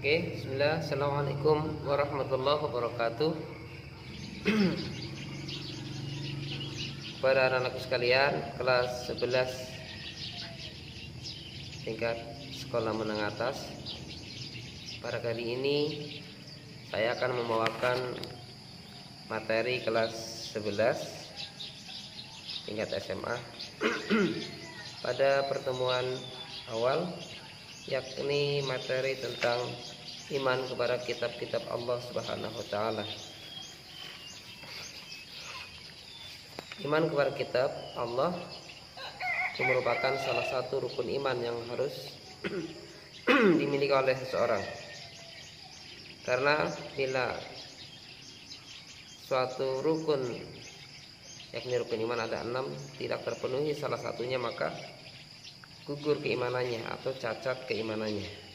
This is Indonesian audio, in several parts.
Oke, bismillah. Assalamualaikum warahmatullahi wabarakatuh. Para anak-anakku sekalian, kelas 11 tingkat sekolah menengah atas. Pada kali ini saya akan membawakan materi kelas 11 tingkat SMA pada pertemuan awal, yakni materi tentang iman kepada kitab-kitab Allah Subhanahu wa taala. Iman kepada kitab Allah itu merupakan salah satu rukun iman yang harus dimiliki oleh seseorang. Karena bila suatu rukun, yakni rukun iman ada 6, tidak terpenuhi salah satunya, maka gugur keimanannya atau cacat keimanannya.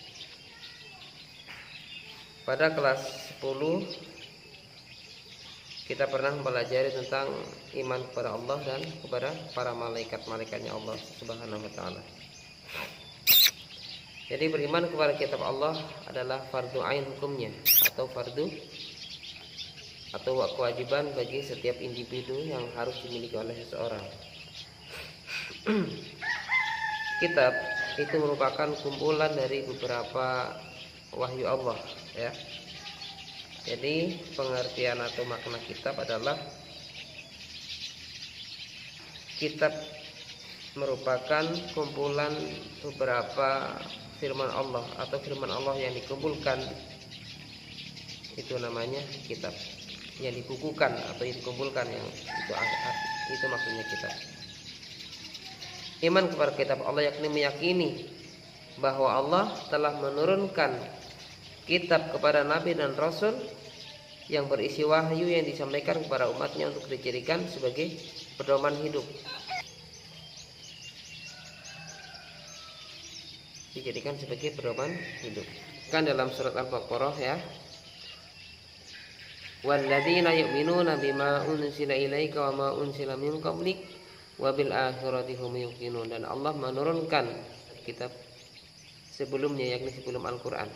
Pada kelas 10 kita pernah mempelajari tentang iman kepada Allah dan kepada para malaikat-malaikatnya Allah Subhanahu wa taala. Jadi beriman kepada kitab Allah adalah fardu ain hukumnya, atau fardu atau kewajiban bagi setiap individu yang harus dimiliki oleh seseorang. Kitab itu merupakan kumpulan dari beberapa wahyu Allah, ya. Jadi pengertian atau makna kitab adalah kitab merupakan kumpulan beberapa firman Allah atau firman Allah yang dikumpulkan, itu namanya kitab. Yang dibukukan atau dikumpulkan, yang itu maksudnya kitab. Iman kepada kitab Allah yakni meyakini bahwa Allah telah menurunkan kitab kepada nabi dan rasul yang berisi wahyu yang disampaikan kepada umatnya untuk dijadikan sebagai pedoman hidup. Dijadikan sebagai pedoman hidup. Kan dalam surat Al-Baqarah, ya. Walladzina yu'minuna bima unzila ilaika wa ma unzila min qablik wa bil akhirati hum yuqinun. Dan Allah menurunkan kitab sebelumnya, yakni sebelum Al-Qur'an,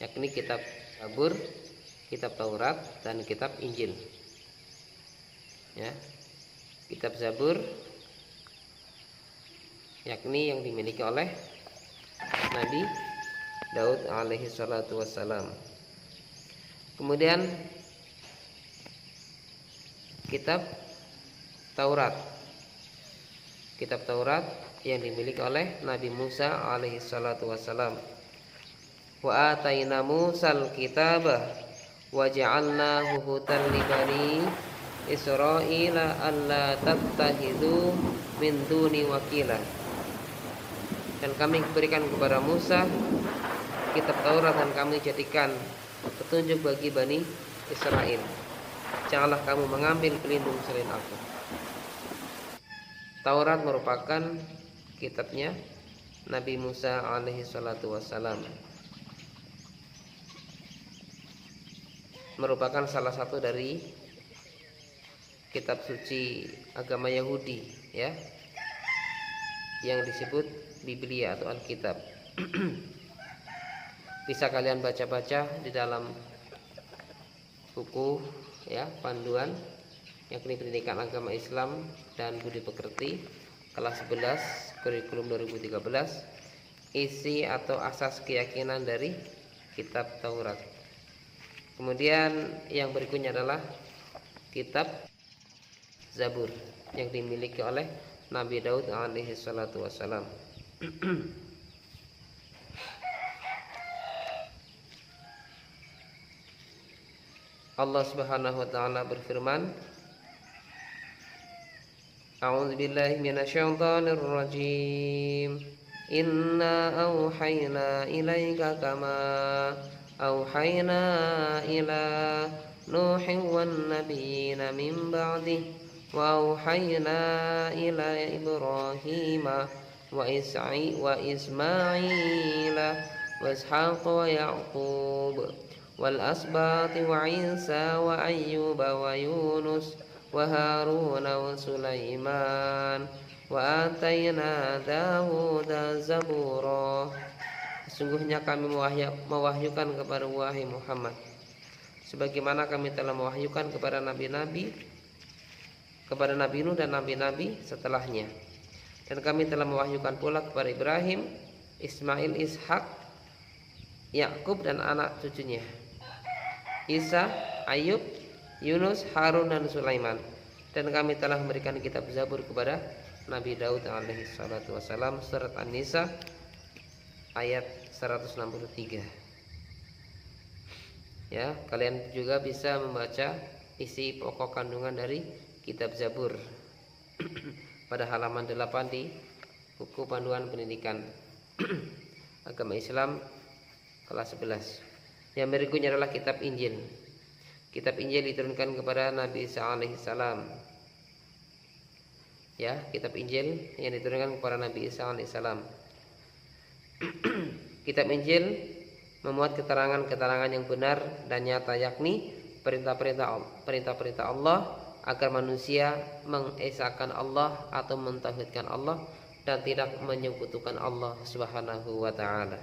yakni kitab Zabur, kitab Taurat, dan kitab Injil. Ya. Kitab Zabur yakni yang dimiliki oleh Nabi Daud alaihi salatu wassalam. Kemudian kitab Taurat. Kitab Taurat yang dimiliki oleh Nabi Musa alaihi salatu wassalam. Wa ataina Musal kitaba wa ja'alnahu hudan li bani Israila alla tattakhidhu min duni wakila. Dan kami berikan kepada Musa kitab Taurat dan kami jadikan petunjuk bagi Bani Israel. Janganlah kamu mengambil pelindung selain aku. Taurat merupakan kitabnya Nabi Musa alaihi salatu wassalam. Merupakan salah satu dari kitab suci agama Yahudi, ya, yang disebut Biblia atau Alkitab. Bisa kalian baca-baca di dalam buku, ya, panduan yakni pendidikan agama Islam dan budi pekerti kelas 11 kurikulum 2013, isi atau asas keyakinan dari kitab Taurat. Kemudian yang berikutnya adalah kitab Zabur yang dimiliki oleh Nabi Daud alaihi salatu wassalam. Allah Subhanahu wa taala berfirman, A'udzu billahi minasyaitonir rajim. Inna auhayna ilaika kama auhayna ila Nuhin wan nabiyina min ba'dih wa auhayna ila Ibrahima wa Ismaila wa Ishaq wa Yaqub wal asbati wa Isa wa Ayyuba wa Yunus wa Harun wa Sulaiman wa atayna Dawuda zabura. Sungguhnya kami mewahyukan kepada wahai Muhammad sebagaimana kami telah mewahyukan kepada nabi-nabi, kepada Nabi Nuh dan nabi-nabi setelahnya. Dan kami telah mewahyukan pula kepada Ibrahim, Ismail, Ishak, Yakub dan anak cucunya, Isa, Ayub, Yunus, Harun dan Sulaiman. Dan kami telah memberikan kitab Zabur kepada Nabi Daud alaihi salatu wasalam. Surat An-Nisa ayat 163. Ya, kalian juga bisa membaca isi pokok kandungan dari kitab Zabur pada halaman 8 di buku panduan pendidikan agama Islam kelas 11. Yang berikutnya adalah kitab Injil. Kitab Injil diturunkan kepada Nabi Isa alaihi salam. Ya, kitab Injil yang diturunkan kepada Nabi Isa alaihi salam. Kitab Injil memuat keterangan-keterangan yang benar dan nyata, yakni perintah-perintah Allah agar manusia mengesahkan Allah atau mentauhidkan Allah dan tidak menyekutukan Allah Subhanahu wa taala.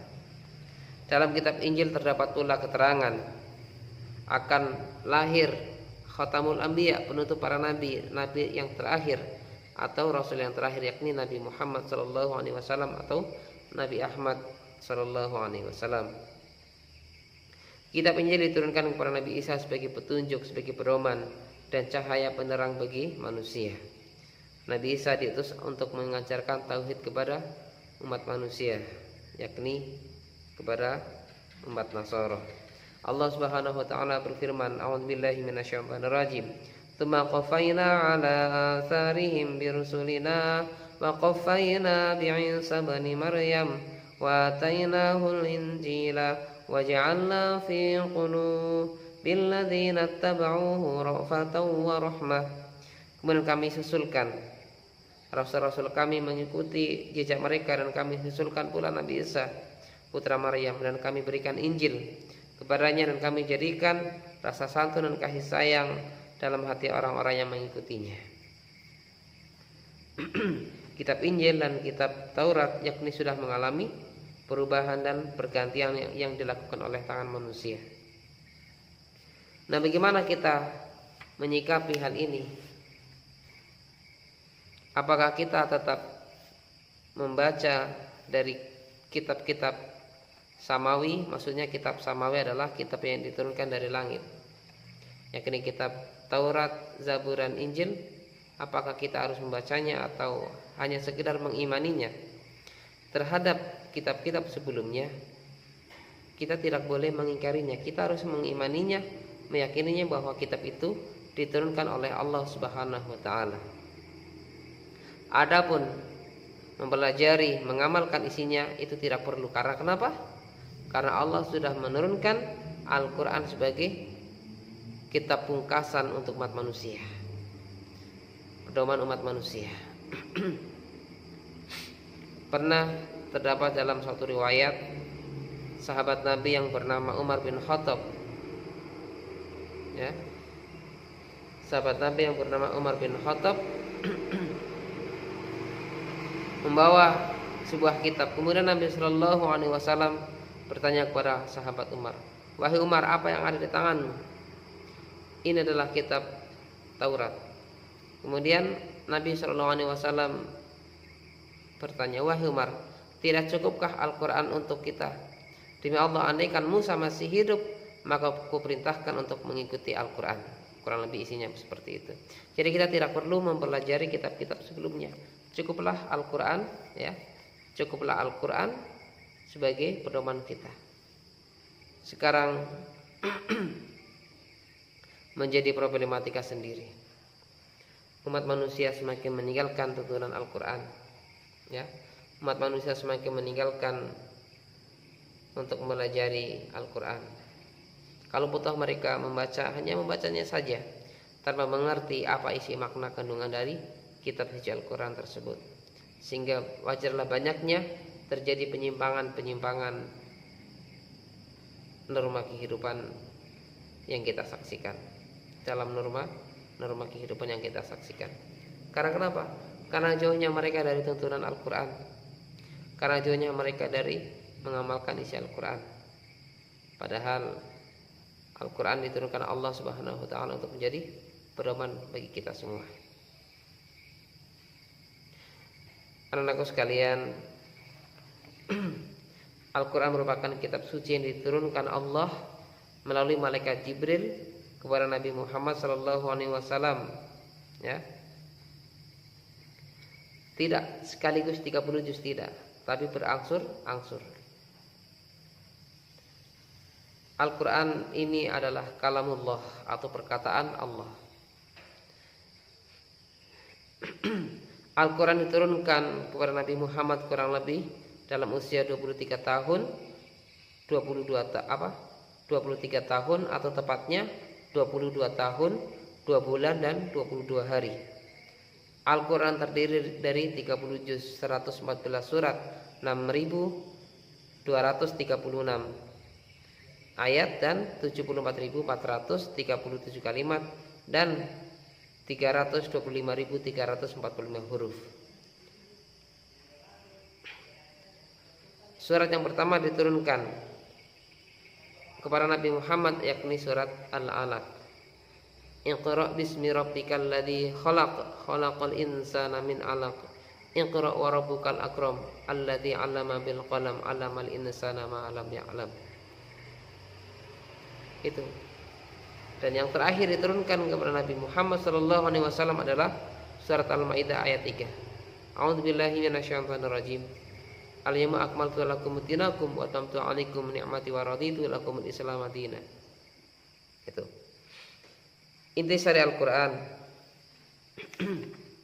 Dalam kitab Injil terdapat pula keterangan akan lahir Khatamul Anbiya, penutup para nabi, nabi yang terakhir atau rasul yang terakhir, yakni Nabi Muhammad sallallahu alaihi wasallam atau Nabi Ahmad sallallahu alaihi wasallam. Kitab Injil diturunkan kepada Nabi Isa sebagai petunjuk, sebagai pedoman dan cahaya penerang bagi manusia. Nabi Isa diutus untuk mengajarkan tauhid kepada umat manusia, yakni kepada umat Nasara. Allah Subhanahu wa taala berfirman, "A'udzubillahi minasyaitonir rajim. Tsumma qaffayna 'ala atharihim birusulina wa qaffayna bi'Isa ibn Maryam wa atainahu al-injila wa ja'alna fi qulubil ladzina ittaba'uhu ra'fatan wa rahmah." Kemudian kami susulkan rasul-rasul kami mengikuti jejak mereka, dan kami susulkan pula Nabi Isa putra Maryam, dan kami berikan Injil kepadanya, dan kami jadikan rasa santun dan kasih sayang dalam hati orang-orang yang mengikutinya. Kitab Injil dan kitab Taurat yakni sudah mengalami perubahan dan pergantian yang dilakukan oleh tangan manusia. Nah, bagaimana kita menyikapi hal ini? Apakah kita tetap membaca dari kitab-kitab Samawi? Maksudnya kitab Samawi adalah kitab yang diturunkan dari langit, yakni kitab Taurat, Zabur dan Injil. Apakah kita harus membacanya atau hanya sekedar mengimaninya? Terhadap kitab-kitab sebelumnya kita tidak boleh mengingkarinya. Kita harus mengimaninya, meyakininya bahwa kitab itu diturunkan oleh Allah Subhanahu wa taala. Adapun mempelajari, mengamalkan isinya itu tidak perlu. Karena kenapa? Karena Allah sudah menurunkan Al-Quran sebagai kitab pungkasan untuk umat manusia, pedoman umat manusia. Pernah terdapat dalam suatu riwayat sahabat Nabi yang bernama Umar bin Khattab, ya, sahabat Nabi yang bernama Umar bin Khattab membawa sebuah kitab. Kemudian Nabi Shallallahu alaihi wasallam bertanya kepada sahabat Umar, "Wahai Umar, apa yang ada di tanganmu?" "Ini adalah kitab Taurat." Kemudian Nabi Shallallahu alaihi wasallam bertanya, "Wahai Umar, tidak cukupkah Al-Quran untuk kita? Demi Allah, andaikan Musa masih hidup, maka aku perintahkan untuk mengikuti Al-Quran." Kurang lebih isinya seperti itu. Jadi kita tidak perlu mempelajari kitab-kitab sebelumnya. Cukuplah Al-Quran, ya. Cukuplah Al-Quran sebagai pedoman kita. Sekarang menjadi problematika sendiri. Umat manusia semakin meninggalkan tuntunan Al-Quran, ya. Umat manusia semakin meninggalkan untuk mempelajari Al-Quran. Kalau butuh mereka membaca, hanya membacanya saja tanpa mengerti apa isi makna kandungan dari kitab suci Al-Quran tersebut. Sehingga wajarlah banyaknya terjadi penyimpangan-penyimpangan norma kehidupan yang kita saksikan. Dalam norma kehidupan yang kita saksikan. Karena kenapa? Karena jauhnya mereka dari tuntunan Al-Quran. Karena jauhnya mereka dari mengamalkan isi Al-Quran. Padahal Al-Quran diturunkan Allah Subhanahu wa Ta'ala untuk menjadi pedoman bagi kita semua. Anak-anakku sekalian, Al-Quran merupakan kitab suci yang diturunkan Allah melalui malaikat Jibril kepada Nabi Muhammad SAW. Ya, tidak sekaligus 30 juz, tidak, tapi berangsur-angsur. Al-Quran ini adalah kalamullah atau perkataan Allah. Al-Quran diturunkan kepada Nabi Muhammad kurang lebih dalam usia 23 tahun 23 tahun atau tepatnya 22 tahun 2 bulan dan 22 hari. Al-Quran terdiri dari 30 juz, 114 surat, 6.236 ayat dan 74.437 kalimat dan 325.345 huruf. Surat yang pertama diturunkan kepada Nabi Muhammad yakni surat Al-Alaq. Iqra bismi rabbikal ladzi khalaq, khalaqal insana min 'alaq. Iqra wa rabbukal akram, alladzi 'allama bil qalam, 'allamal insana ma lam ya'lam. Itu. Dan yang terakhir diturunkan kepada Nabi Muhammad SAW adalah surat Al-Maidah ayat 3. A'udzubillahi minasyaitonir rajim. Al-yawma akmaltu lakum dinakum wa atamtu 'alaikum ni'mati wa raditu lakumul Islam dinan. Itu. Inti syari Al-Quran.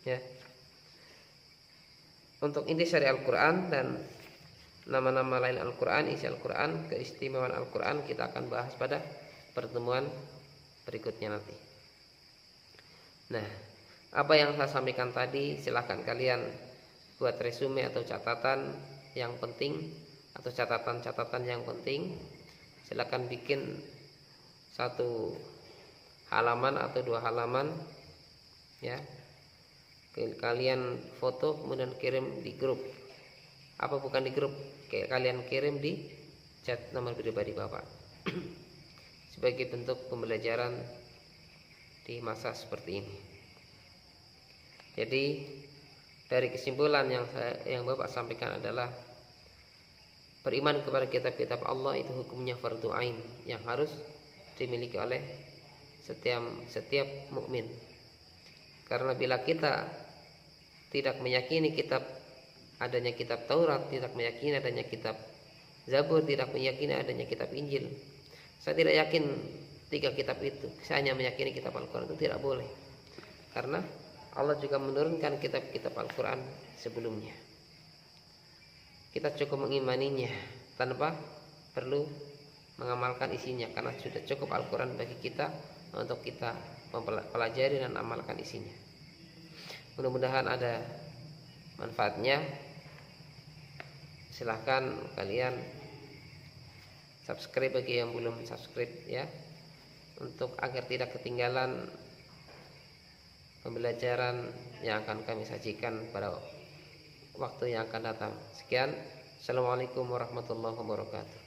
Ya. Untuk inti syari Al-Quran dan nama-nama lain Al-Quran, isi Al-Quran, keistimewaan Al-Quran kita akan bahas pada pertemuan berikutnya nanti. Nah, apa yang saya sampaikan tadi silahkan kalian buat resume atau catatan yang penting atau catatan-catatan yang penting. Silahkan bikin 1 halaman atau 2 halaman, ya. Kalian foto kemudian kirim di grup. Apa bukan di grup? Kalian kirim di chat nomor pribadi Bapak. Sebagai bentuk pembelajaran di masa seperti ini. Jadi dari kesimpulan yang Bapak sampaikan adalah beriman kepada kitab-kitab Allah itu hukumnya fardu ain yang harus dimiliki oleh setiap mukmin. Karena bila kita tidak meyakini adanya kitab Taurat, tidak meyakini adanya kitab Zabur, tidak meyakini adanya kitab Injil, saya tidak yakin 3 kitab itu, saya hanya meyakini kitab Al-Quran, itu tidak boleh. Karena Allah juga menurunkan kitab-kitab Al-Quran sebelumnya. Kita cukup mengimaninya tanpa perlu mengamalkan isinya, karena sudah cukup Al-Quran bagi kita untuk kita mempelajari dan amalkan isinya. Mudah-mudahan ada manfaatnya. Silahkan kalian subscribe bagi yang belum subscribe, ya, untuk agar tidak ketinggalan pembelajaran yang akan kami sajikan pada waktu yang akan datang. Sekian, assalamualaikum warahmatullahi wabarakatuh.